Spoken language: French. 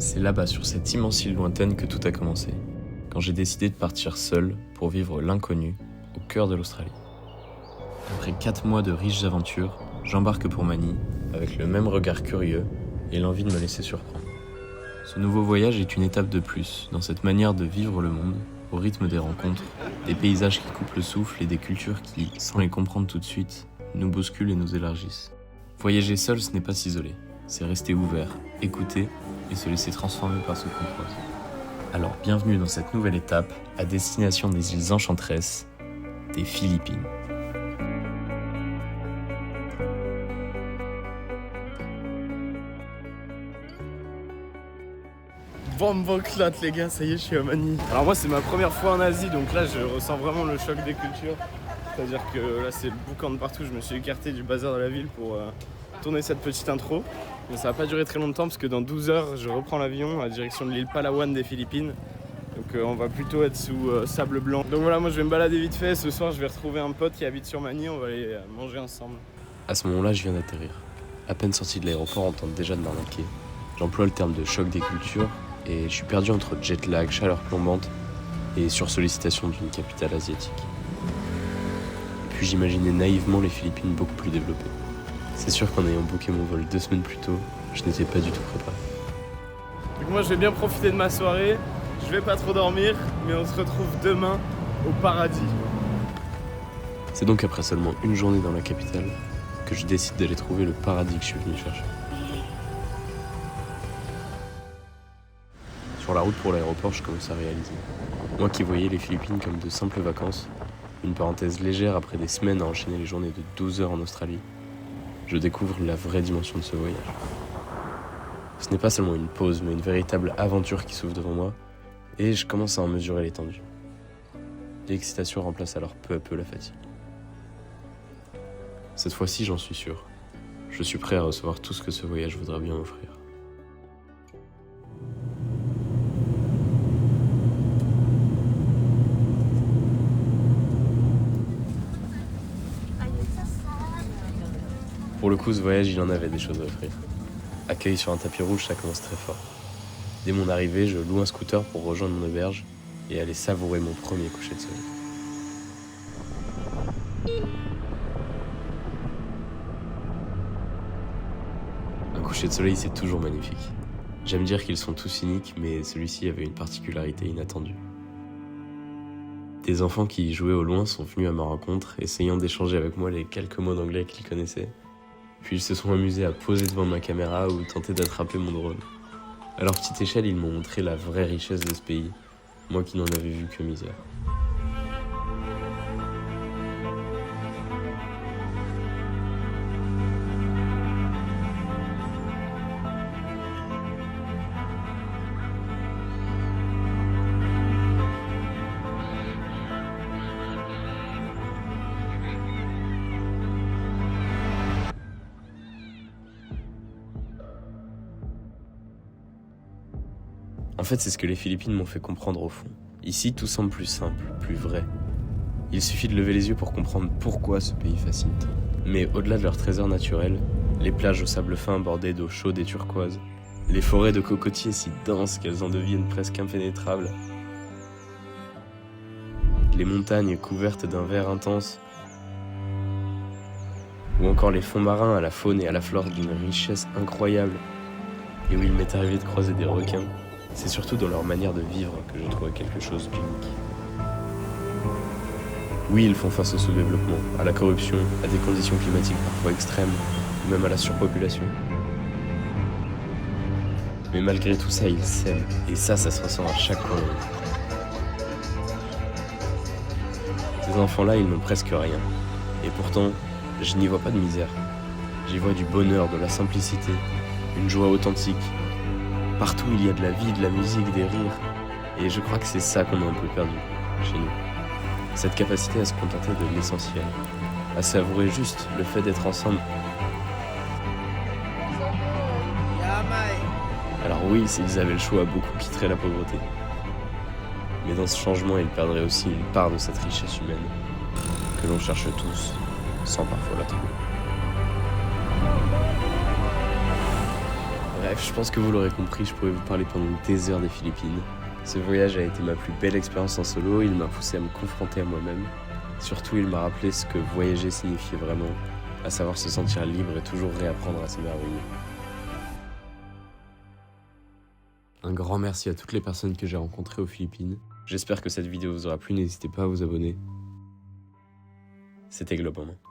C'est là-bas, sur cette immense île lointaine, que tout a commencé, quand j'ai décidé de partir seul pour vivre l'inconnu au cœur de l'Australie. Après 4 mois de riches aventures, j'embarque pour Manille avec le même regard curieux et l'envie de me laisser surprendre. Ce nouveau voyage est une étape de plus dans cette manière de vivre le monde, au rythme des rencontres, des paysages qui coupent le souffle et des cultures qui, sans les comprendre tout de suite, nous bousculent et nous élargissent. Voyager seul, ce n'est pas s'isoler, c'est rester ouvert, écouter et se laisser transformer par ce qu'on croise. Alors bienvenue dans cette nouvelle étape, à destination des îles enchanteresses, des Philippines. Bamboclate les gars, ça y est, je suis à Manille. Alors moi c'est ma première fois en Asie, donc là je ressens vraiment le choc des cultures. C'est-à-dire que là c'est le boucan de partout, je me suis écarté du bazar de la ville pour tourner cette petite intro. Mais ça va pas durer très longtemps parce que dans 12 heures je reprends l'avion à direction de l'île Palawan des Philippines. Donc on va plutôt être sous sable blanc. Donc voilà, moi je vais me balader vite fait, ce soir je vais retrouver un pote qui habite sur Manille, on va aller manger ensemble. À ce moment-là, je viens d'atterrir. À peine sorti de l'aéroport, on tente déjà de m'arnaquer. J'emploie le terme de choc des cultures et je suis perdu entre jet lag, chaleur plombante et sursollicitation d'une capitale asiatique. Puis j'imaginais naïvement les Philippines beaucoup plus développées. C'est sûr qu'en ayant booké mon vol 2 semaines plus tôt, je n'étais pas du tout préparé. Donc moi je vais bien profiter de ma soirée, je vais pas trop dormir, mais on se retrouve demain au paradis. C'est donc après seulement une journée dans la capitale que je décide d'aller trouver le paradis que je suis venu chercher. Sur la route pour l'aéroport, je commence à réaliser. Moi qui voyais les Philippines comme de simples vacances, une parenthèse légère après des semaines à enchaîner les journées de 12 heures en Australie, je découvre la vraie dimension de ce voyage. Ce n'est pas seulement une pause, mais une véritable aventure qui s'ouvre devant moi, et je commence à en mesurer l'étendue. L'excitation remplace alors peu à peu la fatigue. Cette fois-ci, j'en suis sûr. Je suis prêt à recevoir tout ce que ce voyage voudra bien m'offrir. Pour le coup, ce voyage, il en avait des choses à offrir. Accueil sur un tapis rouge, ça commence très fort. Dès mon arrivée, je loue un scooter pour rejoindre mon auberge et aller savourer mon premier coucher de soleil. Un coucher de soleil, c'est toujours magnifique. J'aime dire qu'ils sont tous uniques, mais celui-ci avait une particularité inattendue. Des enfants qui jouaient au loin sont venus à ma rencontre, essayant d'échanger avec moi les quelques mots d'anglais qu'ils connaissaient. Puis ils se sont amusés à poser devant ma caméra ou tenter d'attraper mon drone. À leur petite échelle, ils m'ont montré la vraie richesse de ce pays, moi qui n'en avais vu que misère. En fait, c'est ce que les Philippines m'ont fait comprendre au fond. Ici, tout semble plus simple, plus vrai. Il suffit de lever les yeux pour comprendre pourquoi ce pays fascine tant. Mais au-delà de leur trésor naturel, les plages au sable fin bordées d'eau chaude et turquoise, les forêts de cocotiers si denses qu'elles en deviennent presque impénétrables, les montagnes couvertes d'un vert intense, ou encore les fonds marins à la faune et à la flore d'une richesse incroyable, et où il m'est arrivé de croiser des requins, c'est surtout dans leur manière de vivre que je trouvais quelque chose d'unique. Oui, ils font face au sous-développement, à la corruption, à des conditions climatiques parfois extrêmes, ou même à la surpopulation. Mais malgré tout ça, ils s'aiment, et ça se ressent à chaque coin. Ces enfants-là, ils n'ont presque rien. Et pourtant, je n'y vois pas de misère. J'y vois du bonheur, de la simplicité, une joie authentique. Partout, il y a de la vie, de la musique, des rires. Et je crois que c'est ça qu'on a un peu perdu chez nous. Cette capacité à se contenter de l'essentiel, à savourer juste le fait d'être ensemble. Alors oui, s'ils avaient le choix, beaucoup quitteraient la pauvreté. Mais dans ce changement, ils perdraient aussi une part de cette richesse humaine que l'on cherche tous, sans parfois la trouver. Bref, je pense que vous l'aurez compris, je pourrais vous parler pendant des heures des Philippines. Ce voyage a été ma plus belle expérience en solo, il m'a poussé à me confronter à moi-même. Surtout, il m'a rappelé ce que voyager signifiait vraiment, à savoir se sentir libre et toujours réapprendre à s'émerveiller. Un grand merci à toutes les personnes que j'ai rencontrées aux Philippines. J'espère que cette vidéo vous aura plu, n'hésitez pas à vous abonner. C'était Globe en main.